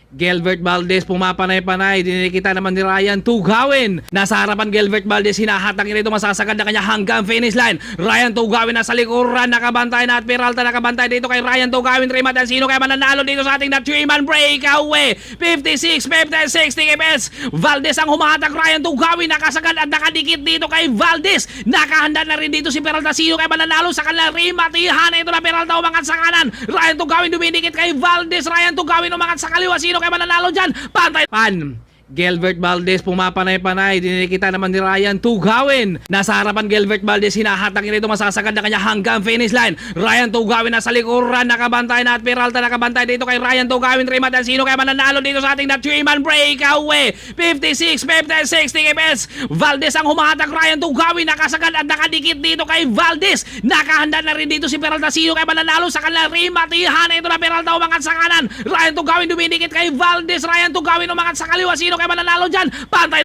Gilbert Valdez pumapanay-panay, dinikita naman ni Ryan Tugawin. Nasa harapan Gilbert Valdez, hinahatang nito, masasagad na kanya hanggang finish line. Ryan Tugawin nasa likuran, nakabantay na at Peralta nakabantay dito kay Ryan Tugawin. Remat ang sino kaya mananalo dito sa ating na 3-man breakaway. 56, 50, 60 kps. Valdez ang humahatang, Ryan Tugawin nakasagad at nakadikit dito kay Valdez. Nakahanda na rin dito si Peralta, sino kaya mananalo sa kanilang rematihan. Ito na Peralta umangat sa kanan. Ryan Tugawin dumidikit kay Valdez. Ryan Tugawin umangat sa kaliwa, sino kaya mananalo dyan? Pantay! Gilbert Valdez pumapanay-panay, dinikita naman ni Ryan Tugawin. Nasa harapan Gilbert Valdez, hinahatang nito, masasagad na kanya hanggang finish line. Ryan Tugawin nasa likuran, nakabantay na at Peralta nakabantay dito kay Ryan Tugawin. Remat ang sino kaya mananalo dito sa ating na 3-man breakaway. 56, 50, 60 kps. Valdez ang humahatang, Ryan Tugawin nakasagad at nakadikit dito kay Valdez. Nakahanda na rin dito si Peralta, sino kaya mananalo sa kanilang rematihan. Ito na Peralta umangat sa kanan. Ryan Tugawin dumidikit kay Valdez. Ryan Tugawin umangat sa kaliwa, sino kaya mananalo dyan? Pantay!